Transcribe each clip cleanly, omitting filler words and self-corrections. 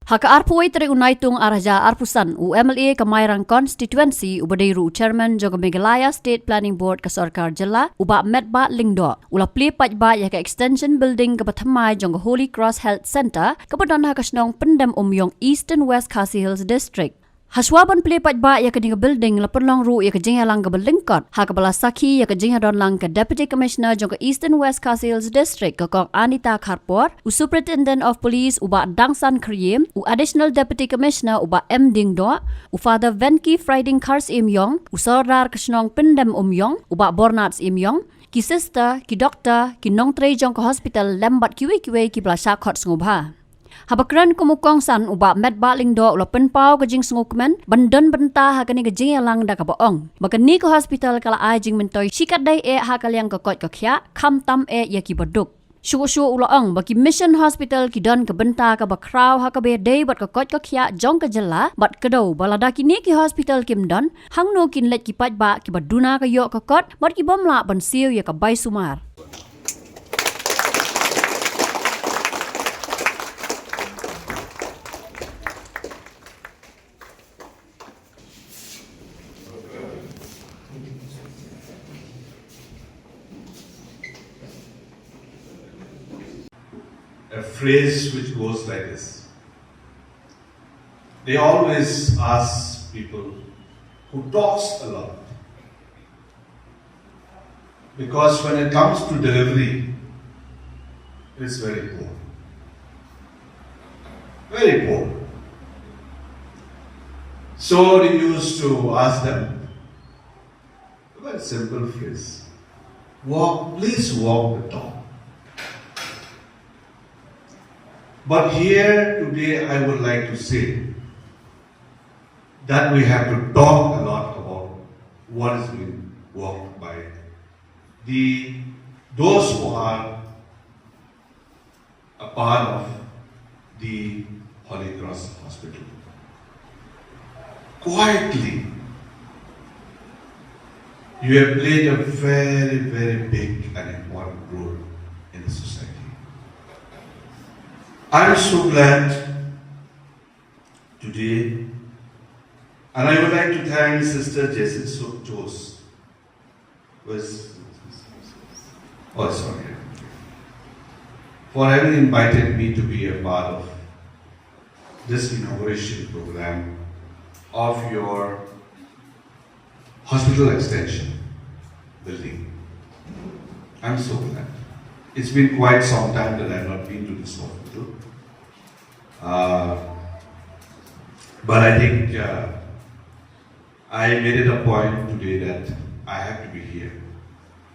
Haka arpuai tere unaitung araja arpusan UMLA Kamairang Constituency ubadeiru Chairman Joga Meghalaya State Planning Board ke Sarkar Jilla uba medba lingdo ula pli pajba ya ke extension building ke Pathamai Jonga Holy Cross Health Center ke padana kasnong pendem umyong Eastern West Khasi Hills District. Haswaban pli pajba ya ke dinga building la perlong ru ya ke jingha lang ke belingkot ha ke bala sakhi ya ke jingha don lang ke Deputy Commissioner Jonga Eastern West Khasi Hills District ke kong Anita Kharpor u Superintendent of Police uba Dangsan Kriem u Additional Deputy Commissioner uba M Dingdo u Father Venki Friding Kars Imyong u Sordar Kashnong Pendem Umyong uba Bornats Imyong ki sister ki doctor ki nongtrei jong ke hospital lembat kiwe ki bala shakhot ngubha Habakran kumukong san uba med baling do ula penpau ke Jingsumar bandan benta ha kani ke jingalang da ka boong makani ke hospital kala ai jing mentoi sikat dai e ha kaliang ke kot ke khya kham tam e ya ki baduk shu ula ong baki mission hospital ki don ke benta ka ba Khraw ha ka be dai bat ke kot ke khya jong ke jela bat ke do balada kini ki hospital kim don hang no kin let ki paj ba ki baduna ka yo ke kot bat ki bomla ban siu ya ka bai sumar. A phrase which goes like this. They always ask people who talks a lot, because when it comes to delivery, it is very poor. Very poor. So they used to ask them a very simple phrase. Please walk the talk. But here today I would like to say that we have to talk a lot about what is being walked by those who are a part of the Holy Cross Hospital. Quietly, you have played a very, very big and important role in the society. I'm so glad today, and I would like to thank Sister Jessie Jos, for having invited me to be a part of this inauguration program of your hospital extension building. I'm so glad. It's been quite some time that I have not been to this hospital. But I think I made it a point today that I have to be here.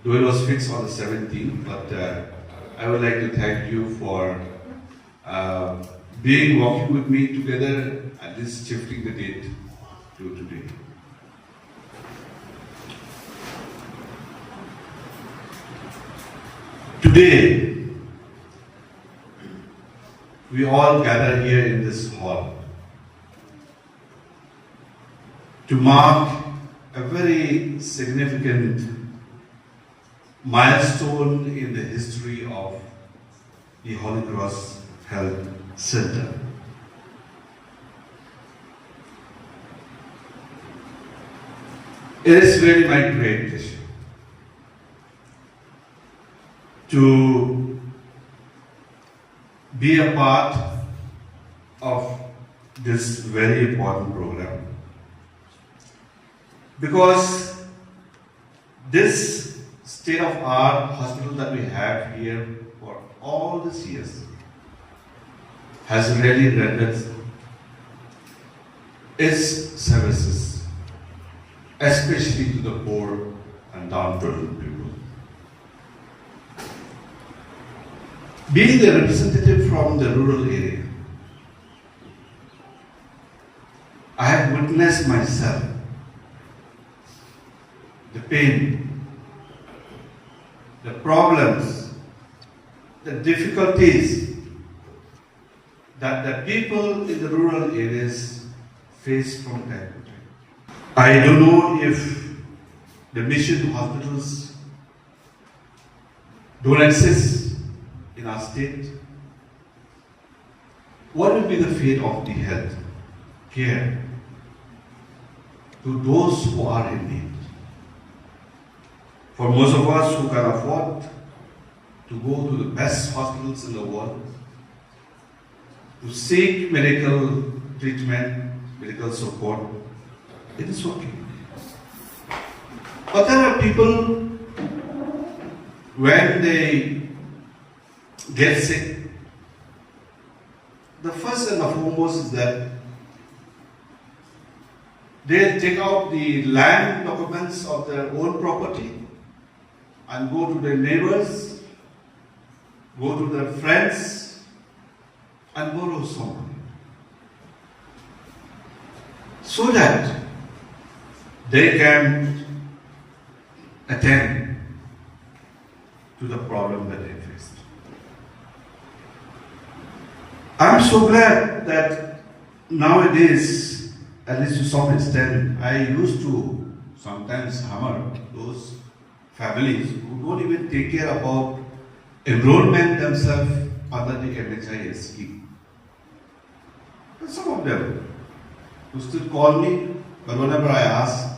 Though it was fixed on the 17th, but I would like to thank you for walking with me together and this shifting the date to today. Today, we all gather here in this hall to mark a very significant milestone in the history of the Holy Cross Health Center. It is really my great pleasure to be a part of this very important program, because this state-of-art hospital that we have here for all these years has really rendered its services, especially to the poor and downtrodden people. Being a representative from the rural area, I have witnessed myself the pain, the problems, the difficulties that the people in the rural areas face from time to time. I don't know if the mission hospitals don't exist in our state. what will be the fate of the health care to those who are in need? For most of us who can afford to go to the best hospitals in the world, to seek medical treatment, medical support, it is okay. But there are people, when they get sick, the first and the foremost is that they take out the land documents of their own property and go to their neighbors, go to their friends, and borrow some money, so that they can attend to the problem that they faced. I'm so glad that nowadays, at least to some extent, I used to sometimes hammer those families who don't even take care about enrollment themselves under the MHIS scheme. And some of them who still call me, but whenever I ask,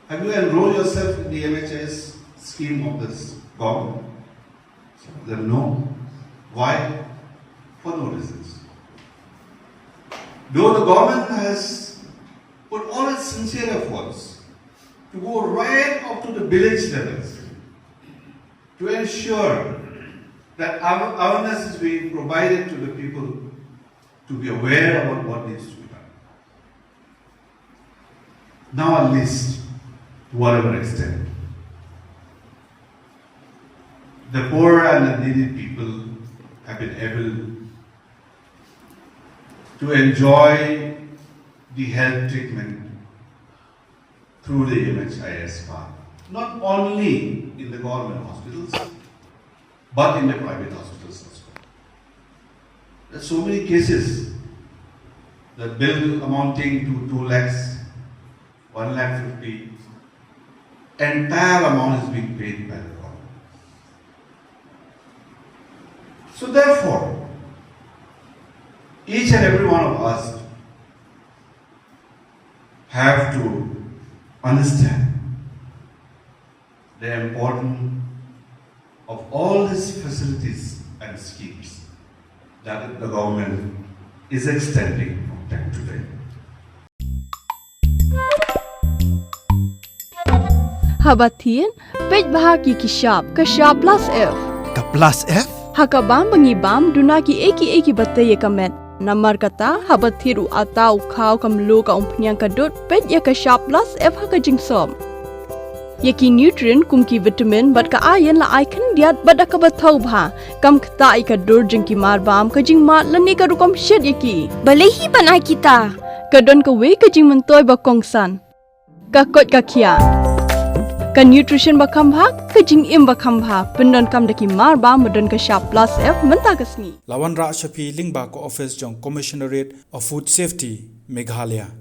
have you enrolled yourself in the MHIS scheme of this government? Some of them no. Why? For no reasons. Though the government has put all its sincere efforts to go right up to the village levels to ensure that awareness is being provided to the people to be aware about what needs to be done. Now at least, to whatever extent, the poor and the needy people have been able to enjoy the health treatment through the MHIS card. Not only in the government hospitals, but in the private hospitals as well. There are so many cases, the bill amounting to 2 lakhs, 1 lakh 50, entire amount is being paid by the government. So therefore, each and every one of us have to understand the importance of all these facilities and schemes that the government is extending from time to time. Habatin, pej bahagi kishap, kashap plus F. Ka plus F? Hakabam bangibam dunaki eki bataye kamet. Namar kata habathiru atau khau kamlu ka umpnyang kadut pej ya kashap plus F haka jingsom. Yaki nutrient kumki vitamin bat ka ayan la icon diat bat ka bathau bha kam khta ka dur jingki marbam ka jing mat lani ka rukom shed yaki. Balehi banai kita. Kadon ka we ka jing mentoy ba kongsan. Ka kot ka khia. Ka nutrition ba khambha ka jing im ba khambha pendon kam daki marbam madon ka sharp plus F menta kasni. Lawan Ra Shafi Lingba ko office jong Commissionerate of Food Safety Meghalaya.